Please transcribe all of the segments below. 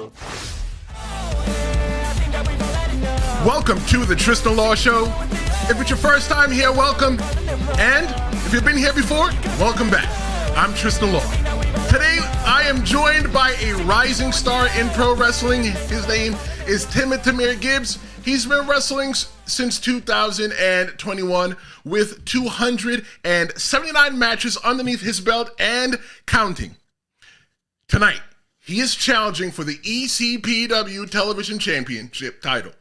you. Welcome to the Tristan Law Show. If it's your first time here, welcome. And if you've been here before, welcome back. I'm Tristan Law. Today, I am joined by a rising star in pro wrestling. His name is Timid Tamir Gibbs. He's been wrestling since 2021 with 279 matches underneath his belt and counting. Tonight, he is challenging for the ECPW Television Championship title.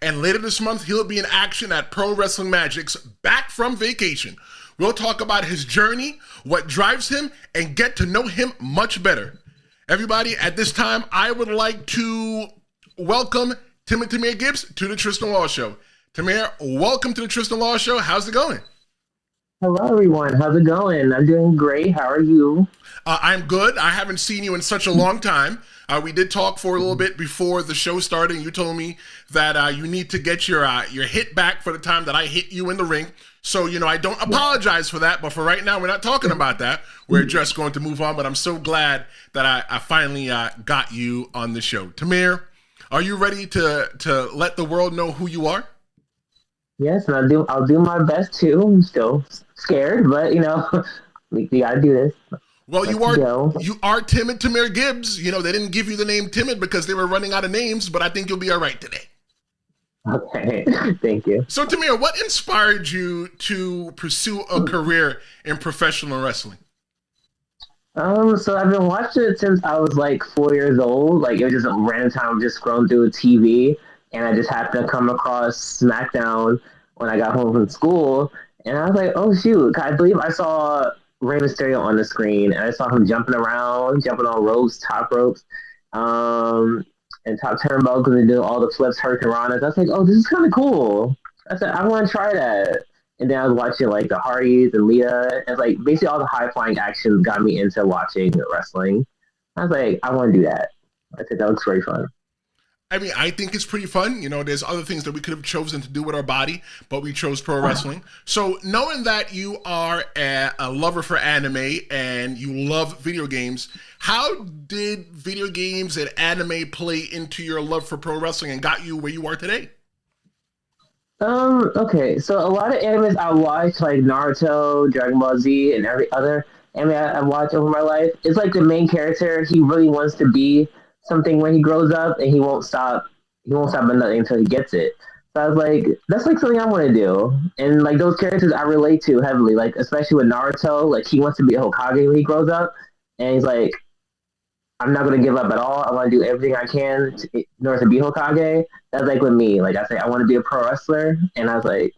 And later this month, he'll be in action at Pro Wrestling Magic's Back from Vacation. We'll talk about his journey, what drives him, and get to know him much better. Everybody, at this time, I would like to welcome Timid Tamir Gibbs to the Tristan Law Show. Tamir, welcome to the Tristan Law Show. How's it going? Hello, everyone. How's it going? I'm doing great. How are you? I'm good. I haven't seen you in such a long time. We did talk for a little bit before the show started, and you told me that you need to get your hit back for the time that I hit you in the ring. So, I don't apologize for that, but for right now, we're not talking about that. We're just going to move on, but I'm so glad that I finally got you on the show. Tamir, are you ready to let the world know who you are? Yes, and I'll do my best too. I'm still scared, but we gotta do this. Well, you are Timid Tamir Gibbs. They didn't give you the name Timid because they were running out of names, but I think you'll be all right today. Okay, thank you. So, Tamir, what inspired you to pursue a career in professional wrestling? So I've been watching it since I was like 4 years old. Like, it was just a random time, just scrolling through TV, and I just happened to come across SmackDown when I got home from school, and I was like, oh shoot, I believe I saw Rey Mysterio on the screen, and I saw him jumping around, jumping on ropes, top ropes, and top turnbuckles, and doing all the flips, hurricanranas. I was like, oh, this is kind of cool. I said, I want to try that. And then I was watching like the Hardys and Lita, and like basically all the high flying actions got me into watching wrestling. I was like, I want to do that. I said, that looks very fun. I mean, I think it's pretty fun. There's other things that we could have chosen to do with our body, but we chose pro wrestling. So knowing that you are a lover for anime and you love video games, how did video games and anime play into your love for pro wrestling and got you where you are today? Okay, so a lot of animes I watch, like Naruto, Dragon Ball Z, and every other anime I watched over my life, it's like the main character, he really wants to be something when he grows up, and he won't stop at nothing until he gets it. So I was like, that's like something I want to do. And like those characters I relate to heavily, like especially with Naruto, like he wants to be a Hokage when he grows up, and he's like, I'm not going to give up at all. I want to do everything I can in order to be Hokage. That's like with me. Like I say, I want to be a pro wrestler, and I was like,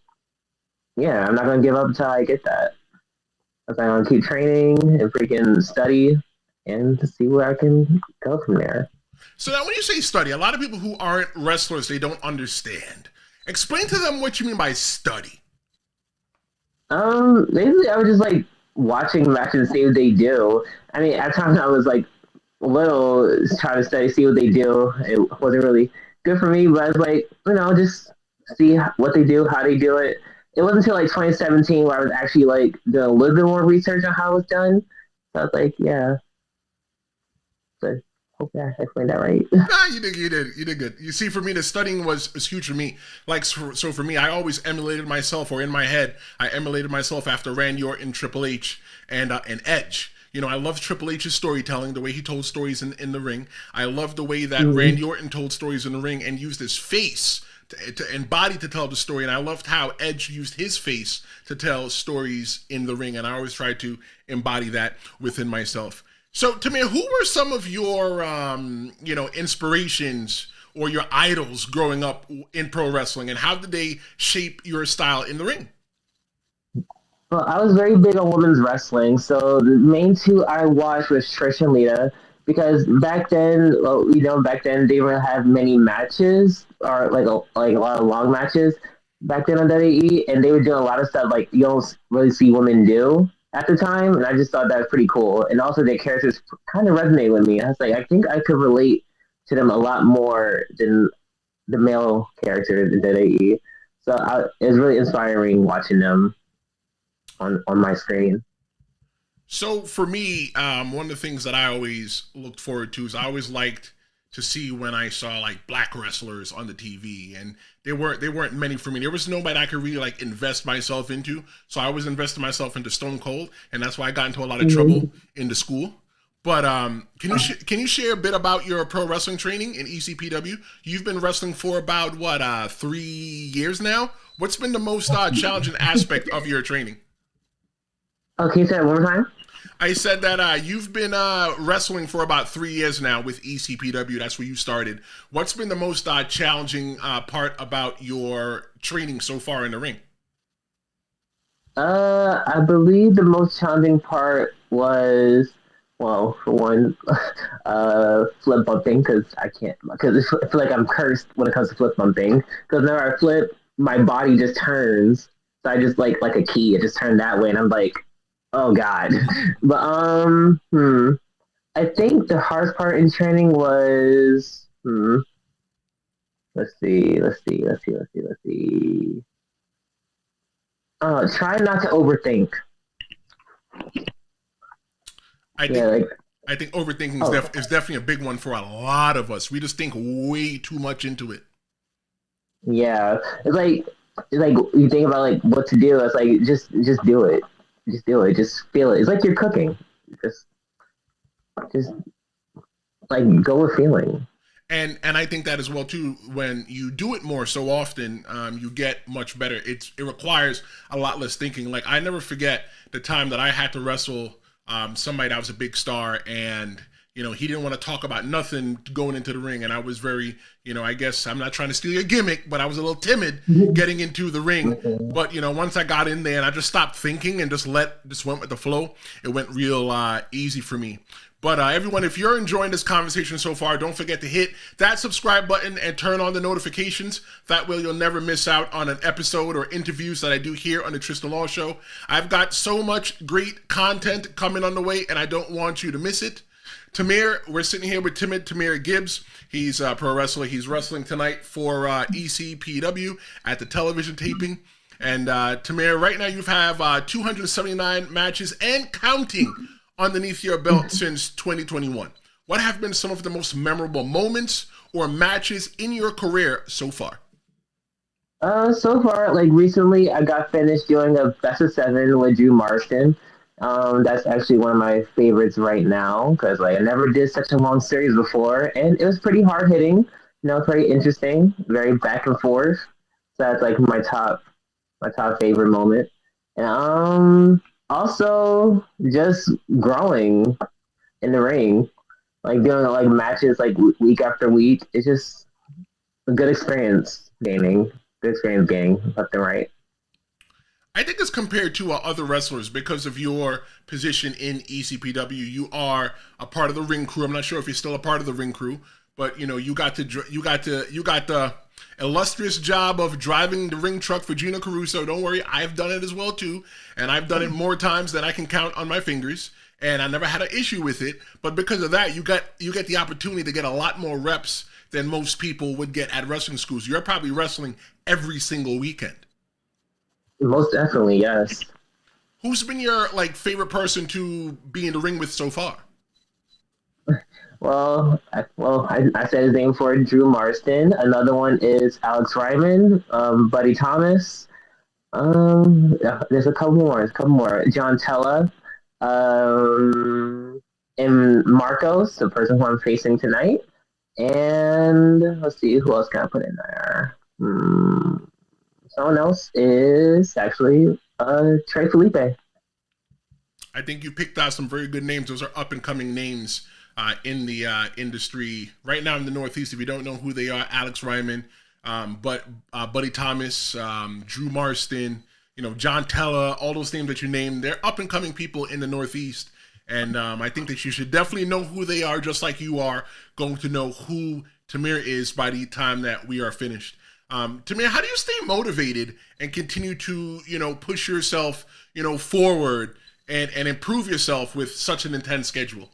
yeah, I'm not going to give up until I get that. I was like, I'm going to keep training and freaking study and to see where I can go from there. So now when you say study, a lot of people who aren't wrestlers, they don't understand. Explain to them what you mean by study. Basically I was just like watching matches and see what they do. I mean, at times I was like little trying to study, see what they do. It wasn't really good for me, but I was like, just see what they do, how they do it. It wasn't until like 2017 where I was actually like doing a little bit more research on how it was done. So I was like, yeah. So hopefully I explained that right. Nah, you did good. You see, for me, the studying was huge for me. Like, so for me, I always emulated myself, or in my head, I emulated myself after Randy Orton, Triple H, and Edge. I love Triple H's storytelling, the way he told stories in the ring. I love the way that Randy Orton told stories in the ring and used his face to embody to tell the story. And I loved how Edge used his face to tell stories in the ring. And I always tried to embody that within myself. So, Tamir, who were some of your, inspirations or your idols growing up in pro wrestling, and how did they shape your style in the ring? Well, I was very big on women's wrestling, so the main two I watched was Trish and Lita, because back then they didn't have many matches, or like a lot of long matches back then on WWE, and they were doing a lot of stuff like you don't really see women do at the time, and I just thought that was pretty cool. And also their characters kind of resonate with me. I was like, I think I could relate to them a lot more than the male characters in WWE. So it was really inspiring watching them on my screen. So for me, one of the things that I always looked forward to is I always liked to see when I saw like black wrestlers on the TV, and they weren't many for me. There was nobody I could really like invest myself into, so I was investing myself into Stone Cold, and that's why I got into a lot of trouble in the school. But can you share a bit about your pro wrestling training in ECPW? You've been wrestling for about 3 years now. What's been the most challenging aspect of your training? Okay, say that one more time. I said that you've been wrestling for about 3 years now with ECPW. That's where you started. What's been the most challenging part about your training so far in the ring? I believe the most challenging part was, well, for one, flip bumping because I can't, because I feel like I'm cursed when it comes to flip bumping. Because whenever I flip, my body just turns. So I just like a key, it just turned that way, and I'm like, oh god. But I think the hardest part in training was, let's see. Try not to overthink. I think Yeah, like, I think overthinking is definitely a big one for a lot of us. We just think way too much into it. yeah, it's like you think about like what to do. It's like just do it, just do it, just feel it. It's like you're cooking. Just like go with feeling. And I think that as well too. When you do it more so often, you get much better. It requires a lot less thinking. Like I never forget the time that I had to wrestle somebody that was a big star, and he didn't want to talk about nothing going into the ring, and I was very, I guess I'm not trying to steal your gimmick, but I was a little timid getting into the ring. But once I got in there and I just stopped thinking and just went with the flow, it went real easy for me. But everyone, if you're enjoying this conversation so far, don't forget to hit that subscribe button and turn on the notifications. That way you'll never miss out on an episode or interviews that I do here on the Tristan Law Show. I've got so much great content coming on the way, and I don't want you to miss it. Tamir, we're sitting here with Timid Tamir Gibbs. He's a pro wrestler. He's wrestling tonight for ECPW at the television taping. And Tamir, right now you have 279 matches and counting underneath your belt since 2021. What have been some of the most memorable moments or matches in your career so far? So far, like recently, I got finished doing a best of 7 with Drew Marston. That's actually one of my favorites right now because like I never did such a long series before, and it was pretty hard hitting. Pretty interesting, very back and forth. So that's like my top favorite moment. And also just growing in the ring, like doing like matches like week after week. It's just a good experience gaming. Good experience gaming left and right. I think as compared to other wrestlers, because of your position in ECPW, you are a part of the ring crew. I'm not sure if you're still a part of the ring crew, but you got the illustrious job of driving the ring truck for Gina Caruso. Don't worry, I've done it as well too, and I've done it more times than I can count on my fingers, and I never had an issue with it. But because of that, you get the opportunity to get a lot more reps than most people would get at wrestling schools. You're probably wrestling every single weekend. Most definitely, yes. Who's been your favorite person to be in the ring with so far? I said his name for Drew Marston. Another one is Alex Ryman, Buddy Thomas. There's a couple more. John Tella, and Marcos, the person who I'm facing tonight. And let's see, who else can I put in there? Someone else is actually Trey Felipe. I think you picked out some very good names. Those are up and coming names in the industry right now in the Northeast. If you don't know who they are, Alex Ryman, but Buddy Thomas, Drew Marston, John Tella, all those names that you named, they're up and coming people in the Northeast. And I think that you should definitely know who they are, just like you are going to know who Tamir is by the time that we are finished. Tamir, how do you stay motivated and continue to, push yourself, forward and improve yourself with such an intense schedule?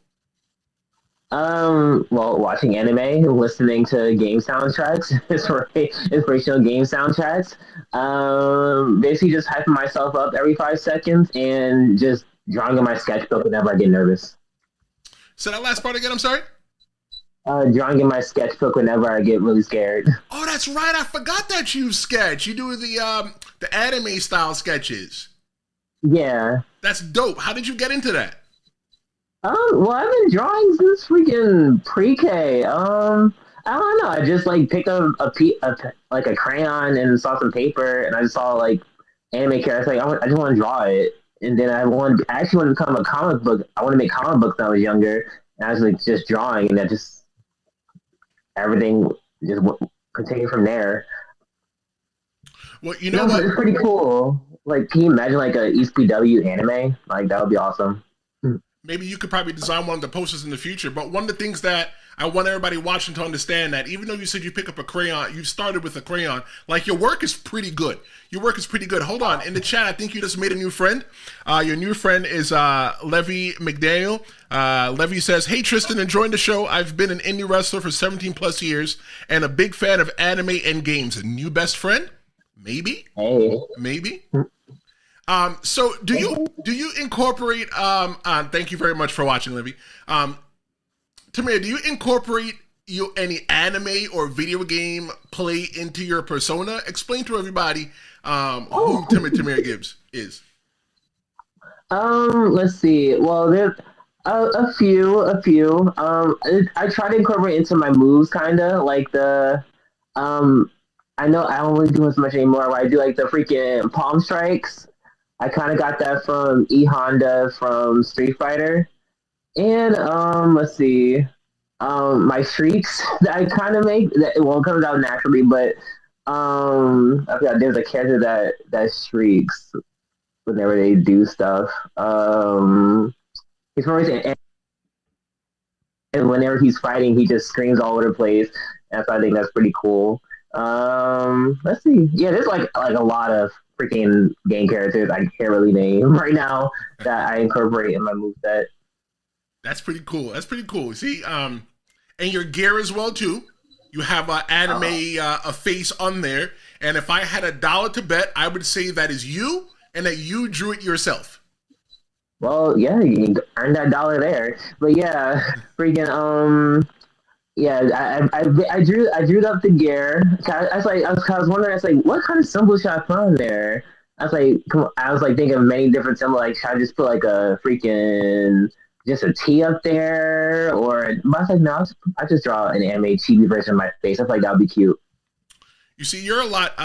Watching anime, listening to game soundtracks, inspirational game soundtracks. Basically just hyping myself up every 5 seconds and just drawing in my sketchbook whenever I get nervous. So that last part again, I'm sorry? drawing in my sketchbook whenever I get really scared. Oh, that's right. I forgot that you sketch. You do the anime style sketches. Yeah. That's dope. How did you get into that? Well, I've been drawing since freaking pre-K. I don't know. I just like picked up like a crayon and saw some paper, and I just saw like anime characters. Like I just want to draw it, and then I actually want to become a comic book. I want to make comic books when I was younger, and I was like just drawing, and that just everything just continued from there. Well, you know But what? it's pretty cool. Like, can you imagine like a ECPW anime? Like that would be awesome. Maybe you could probably design one of the posters in the future. But one of the things that I want everybody watching to understand that even though you said you pick up a crayon, you started with a crayon, like your work is pretty good. Your work is pretty good. Hold on. In the chat, I think you just made a new friend. Your new friend is Levy McDaniel. Levy says, hey, Tristan, enjoying the show. I've been an indie wrestler for 17 plus years and a big fan of anime and games. A new best friend? Maybe. Hey. Maybe. So do you incorporate thank you very much for watching, Livy. Tamir, do you incorporate any anime or video game play into your persona? Explain to everybody who Timid Tamir Gibbs is. Let's see. Well, there's a few. I try to incorporate into my moves, kind of like the I know I don't really do as much anymore. But I do like the freaking palm strikes. I kind of got that from E Honda from Street Fighter, and let's see, my shrieks that I kind of make that it won't come out naturally, but I forgot there's a character that shrieks whenever they do stuff. He's always and whenever he's fighting, he just screams all over the place, and so I think that's pretty cool. Let's see, yeah, there's like a lot of freaking game characters I can't really name right now that I incorporate in my moveset. That's pretty cool. That's pretty cool. See, and your gear as well too. You have an anime a face on there, and if I had $1 to bet, I would say that is you and that you drew it yourself. Well, yeah, you earned that dollar there. But yeah, freaking yeah, I drew up the gear. I was wondering. I was like, what kind of symbol should I put on there? I was like, I was like thinking of many different symbols. Like, should I just put like a freaking just a T up there? But I was like, no, I just draw an anime chibi version of my face. I feel like that would be cute. You see, you're a lot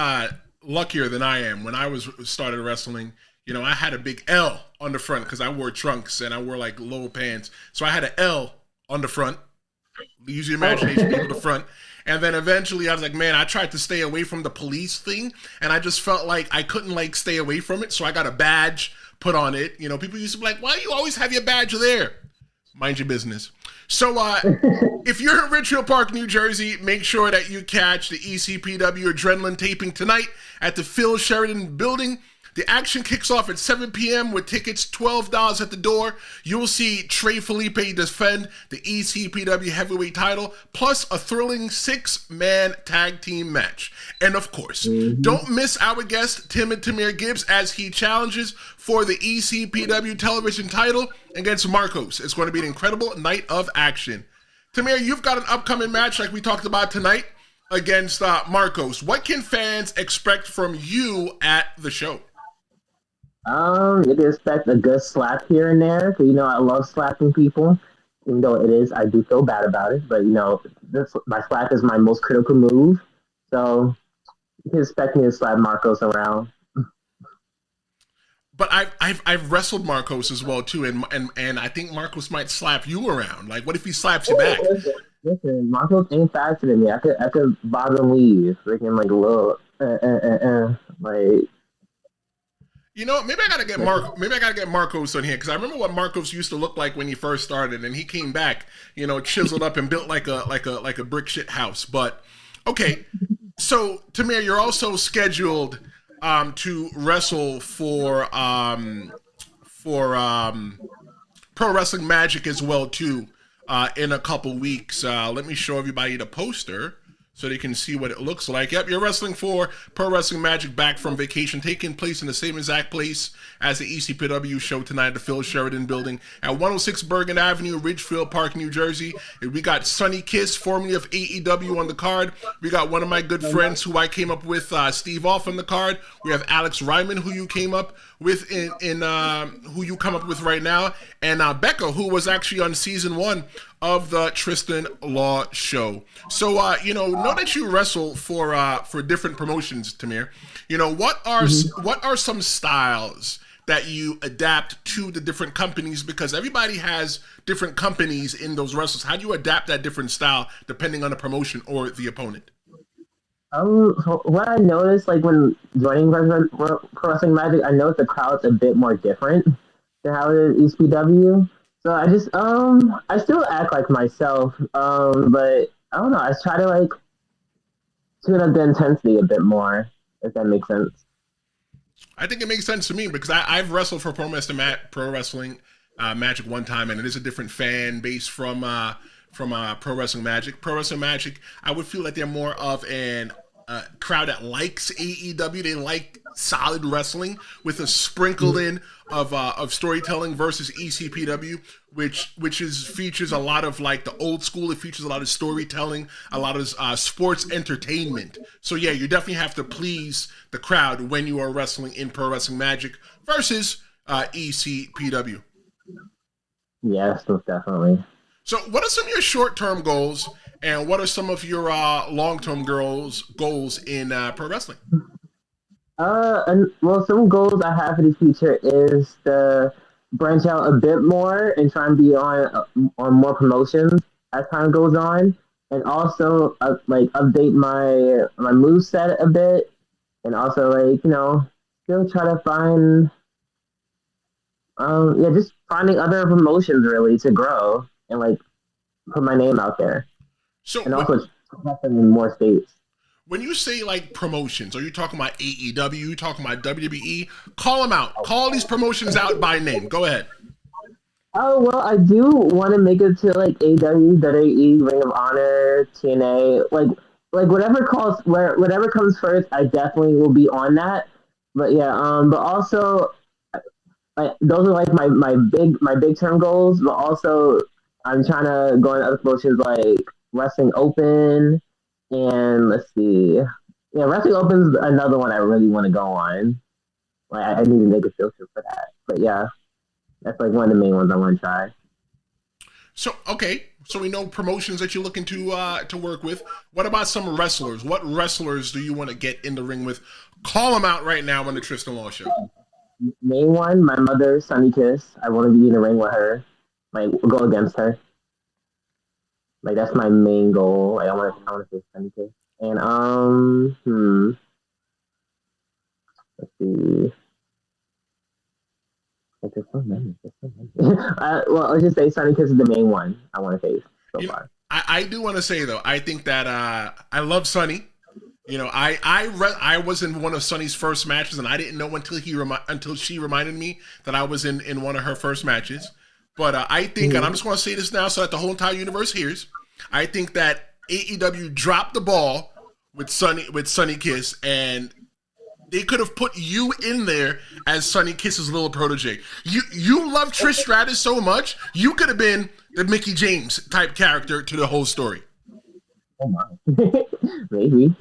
luckier than I am. When I started wrestling, you know, I had a big L on the front because I wore trunks and I wore like low pants, so I had an L on the front. Use your imagination, people to front. And then eventually I was like, man, I tried to stay away from the police thing, and I just felt like I couldn't like stay away from it, so I got a badge put on it. You know, people used to be like, why do you always have your badge there? Mind your business. So if you're in Ridgefield Park, New Jersey, make sure that you catch the ECPW Adrenaline taping tonight at the Phil Sheridan Building. The action kicks off at 7 p.m. with tickets $12 at the door. You'll see Trey Felipe defend the ECPW heavyweight title, plus a thrilling 6-man tag team match. And of course, don't miss our guest, Timid Tamir Gibbs, as he challenges for the ECPW television title against Marcos. It's going to be an incredible night of action. Tamir, you've got an upcoming match like we talked about tonight against Marcos. What can fans expect from you at the show? You can expect a good slap here and there, because you know I love slapping people. Even though I do feel bad about it, but you know, my slap is my most critical move. So you can expect me to slap Marcos around. But I've wrestled Marcos as well too, and I think Marcos might slap you around. Like, what if he slaps you back? Listen, Marcos ain't faster than me. I could bob and weave, freaking like a little like. You know, maybe I gotta get Marcos on here, because I remember what Marcos used to look like when he first started, and he came back, you know, chiseled up and built like a brick shit house. But okay, so Tamir, you're also scheduled to wrestle for Pro Wrestling Magic as well too in a couple weeks. Let me show everybody the poster so they can see what it looks like. Yep, you're wrestling for Pro Wrestling Magic back from vacation, taking place in the same exact place as the ECPW show tonight at the Phil Sheridan Building at 106 Bergen Avenue, Ridgefield Park, New Jersey. And we got Sonny Kiss, formerly of AEW, on the card. We got one of my good friends who I came up with, Steve Off, on the card. We have Alex Ryman, who you came up with who you come up with right now, and Becca, who was actually on season 1 of the Tristan Law show. So know that you wrestle for different promotions, Tamir. What are some styles that you adapt to the different companies, because everybody has different companies in those wrestles? How do you adapt that different style depending on the promotion or the opponent? What I noticed, like when joining Pro Wrestling Magic, I noticed the crowd's a bit more different than how it is ECPW. So I just I still act like myself, but I don't know. I try to like tune up the intensity a bit more, if that makes sense. I think it makes sense to me because I've wrestled for Pro Wrestling Magic one time, and it is a different fan base from Pro Wrestling Magic. Pro Wrestling Magic, I would feel like they're more of an crowd that likes AEW. They like solid wrestling with a sprinkled in of storytelling, versus ECPW, which features a lot of like the old school. It features a lot of storytelling, a lot of sports entertainment. So yeah, you definitely have to please the crowd when you are wrestling in Pro Wrestling Magic versus ECPW. Yes, most definitely. So what are some of your short-term goals, and what are some of your long-term goals in pro wrestling? Some goals I have for the future is to branch out a bit more and try and be on more promotions as time goes on, and also update my move set a bit, and also still try to find just finding other promotions really to grow and like put my name out there. So and also in more states. When you say like promotions, are you talking about AEW? Are you talking about WWE? Call them out. Call these promotions out by name. Go ahead. Oh, well, I do want to make it to like AEW, WWE, Ring of Honor, TNA, like whatever comes first. I definitely will be on that. But yeah, but also like those are like my big term goals. But also I'm trying to go in other promotions like Wrestling Open, and let's see, yeah, Wrestling Open's another one I really want to go on. Like I need to make a filter for that. But yeah, that's like one of the main ones I want to try. So okay, so we know promotions that you're looking to work with. What about some wrestlers? What wrestlers do you want to get in the ring with? Call them out right now on the Tristan Law Show. Main one, my mother, Sonny Kiss. I want to be in the ring with her. Like go against her. Like that's my main goal. Like I want to face Sonny Kiss. And let's see. Like, there's so many. Well, let's just say Sonny Kiss is the main one I want to face so far. I do want to say though, I think that I love Sonny. I was in one of Sonny's first matches, and I didn't know until she reminded me that I was in one of her first matches. But I think, and I'm just going to say this now so that the whole entire universe hears, I think that AEW dropped the ball with Sonny Kiss, and they could have put you in there as Sonny Kiss's little protege. You love Trish Stratus so much, you could have been the Mickey James type character to the whole story. Oh my. Maybe.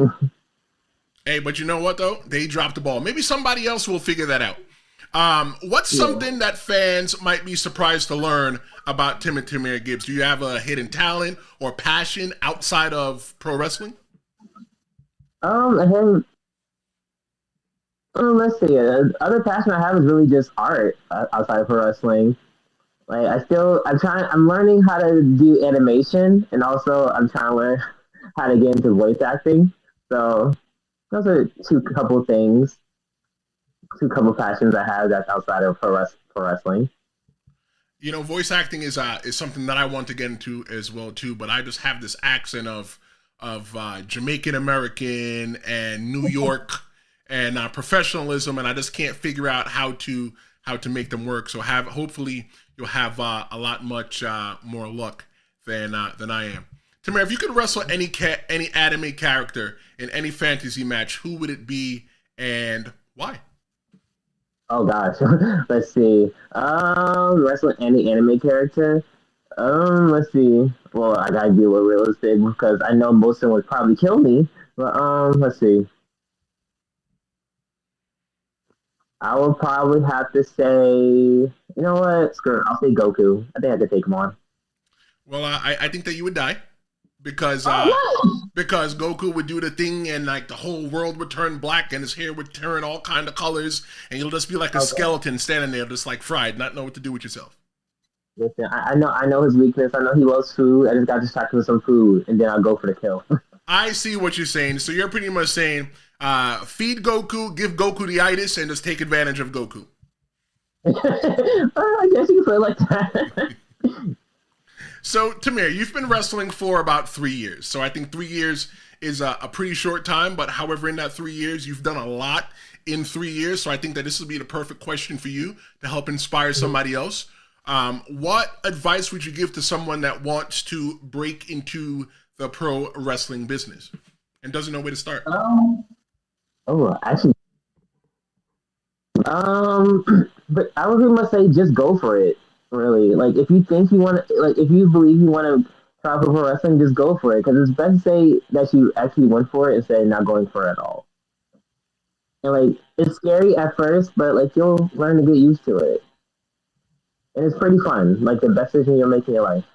Hey, but you know what though? They dropped the ball. Maybe somebody else will figure that out. What's something that fans might be surprised to learn about Timid Tamir Gibbs? Do you have a hidden talent or passion outside of pro wrestling? Let's see. Other passion I have is really just art outside of pro wrestling. Like I'm learning how to do animation, and also I'm trying to learn how to get into voice acting. So those are two couple passions I have that's outside of pro wrestling. Voice acting is something that I want to get into as well too, but I just have this accent of Jamaican American and New York and professionalism, and I just can't figure out how to make them work. So hopefully you'll have a lot much more luck than I am. Tamir, if you could wrestle any any anime character in any fantasy match, who would it be and why? Oh gosh, let's see. Wrestling any anime character. Let's see. Well, I gotta be a little realistic because I know most of them would probably kill me. But let's see. I would probably have to say, you know what? Screw it. I'll say Goku. I think I could take him on. Well, I think that you would die because Oh, because Goku would do the thing and like the whole world would turn black and his hair would turn all kind of colors and you'll just be like a skeleton standing there just like fried, not know what to do with yourself. listen, I know his weakness. I know he loves food. I just got distracted with some food, and then I'll go for the kill. I see what you're saying. So you're pretty much saying, feed Goku, give Goku the itis, and just take advantage of Goku. I guess you can put it like that. So, Tamir, you've been wrestling for about 3 years. So I think 3 years is a pretty short time. But however, in that 3 years, you've done a lot in 3 years. So I think that this will be the perfect question for you to help inspire somebody else. What advice would you give to someone that wants to break into the pro wrestling business and doesn't know where to start? Actually, but I would pretty much say just go for it. Really, like if you think you want to, like if you believe you want to try for pro wrestling, just go for it. Because it's best to say that you actually went for it instead of not going for it at all. And like it's scary at first, but like you'll learn to get used to it, and it's pretty fun. Like the best decision you'll make in your life.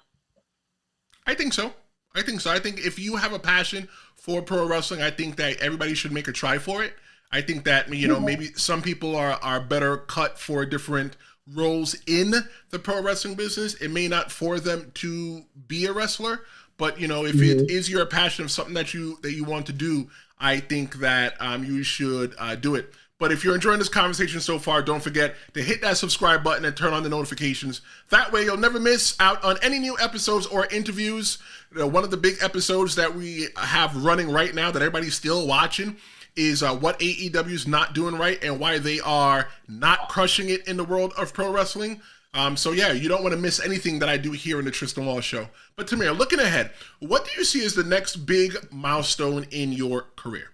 I think so. I think if you have a passion for pro wrestling, I think that everybody should make a try for it. I think that, you know, maybe some people are better cut for different roles in the pro wrestling business. It may not for them to be a wrestler, but you know, if it is your passion of something that you want to do, I think that you should do it. But if you're enjoying this conversation so far, don't forget to hit that subscribe button and turn on the notifications. That way you'll never miss out on any new episodes or interviews. One of the big episodes that we have running right now that everybody's still watching is what AEW is not doing right and why they are not crushing it in the world of pro wrestling. So yeah, you don't want to miss anything that I do here in the Tristan Law Show. But Tamir, looking ahead, what do you see as the next big milestone in your career?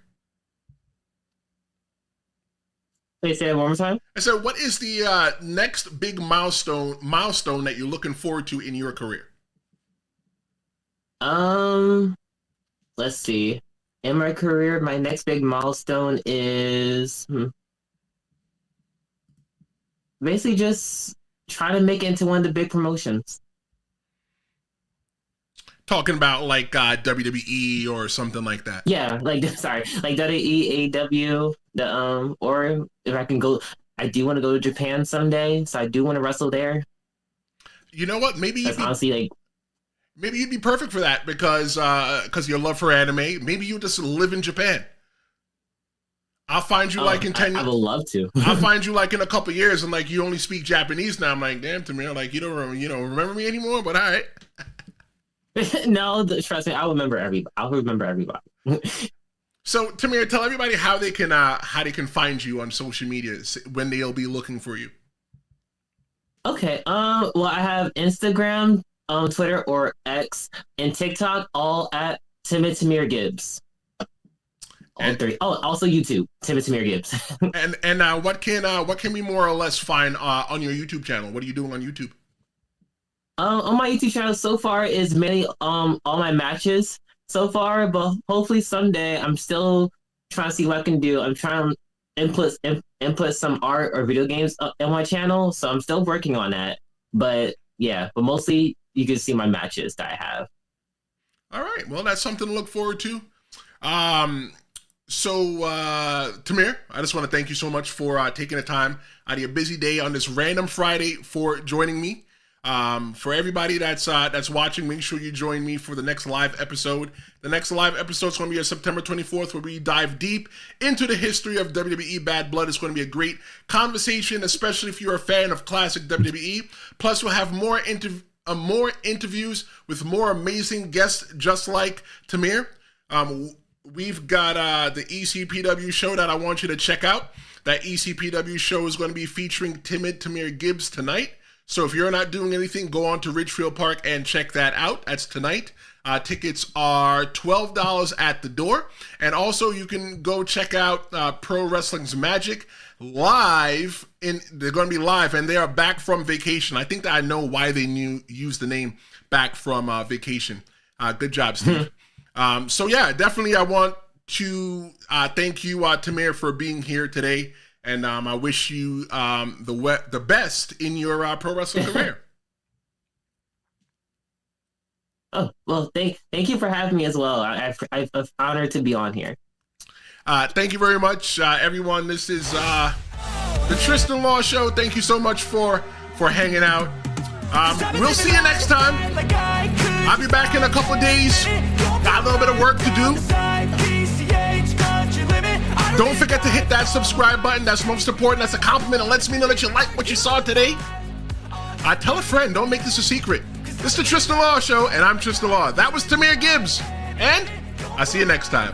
Wait, say that one more time. I said, what is the next big milestone that you're looking forward to in your career? Let's see. In my career, my next big milestone is basically just trying to make it into one of the big promotions. Talking about like WWE or something like that. Yeah, like WWE, AEW, or if I can go, I do want to go to Japan someday, so I do want to wrestle there. You know what? Maybe Maybe you'd be perfect for that because your love for anime. Maybe you just live in Japan. I'll find you like in 10 years. I would love to. I'll find you like in a couple of years and like you only speak Japanese now. I'm like, damn, Tamir, like you don't remember me anymore, but all right. No, trust me, I'll remember everybody. So, Tamir, tell everybody how they can find you on social media when they'll be looking for you. Okay. Well, I have Instagram, Twitter or X, and TikTok, all at Timid Tamir Gibbs. All three. Oh, also YouTube, Timid Tamir Gibbs. and what can we more or less find on your YouTube channel? What are you doing on YouTube? On my YouTube channel so far is mainly all my matches so far, but hopefully someday I'm still trying to see what I can do. I'm trying to input some art or video games on my channel, so I'm still working on that. But yeah, but mostly you can see my matches that I have. All right, well that's something to look forward to. Tamir, I just want to thank you so much for taking the time out of your busy day on this random Friday for joining me. For everybody that's watching, make sure you join me for the next live episode. The next live episode is going to be on September 24th, where we dive deep into the history of WWE Bad Blood. It's going to be a great conversation, especially if you're a fan of classic WWE. Plus, we'll have more interviews with more amazing guests just like Tamir. We've got the ECPW show that I want you to check out. That ECPW show is going to be featuring Timid Tamir Gibbs tonight. So if you're not doing anything, go on to Ridgefield Park and check that out. That's tonight. Tickets are $12 at the door. And also you can go check out Pro Wrestling's Magic live. They're going to be live, and they are back from vacation. I think that I know why they used the name back from vacation. Good job, Steve. So yeah, definitely I want to thank you, Tamir, for being here today. And I wish you the best in your pro wrestling career. Oh, well, thank you for having me as well. I'm honored to be on here. Thank you very much, everyone. This is the Tristan Law Show. Thank you so much for hanging out. We'll see you next time. I'll be back in a couple of days. Got a little bit of work to do. Don't forget to hit that subscribe button. That's most important. That's a compliment. It lets me know that you like what you saw today. Tell a friend. Don't make this a secret. This is the Tristan Law Show, and I'm Tristan Law. That was Tamir Gibbs, and I'll see you next time.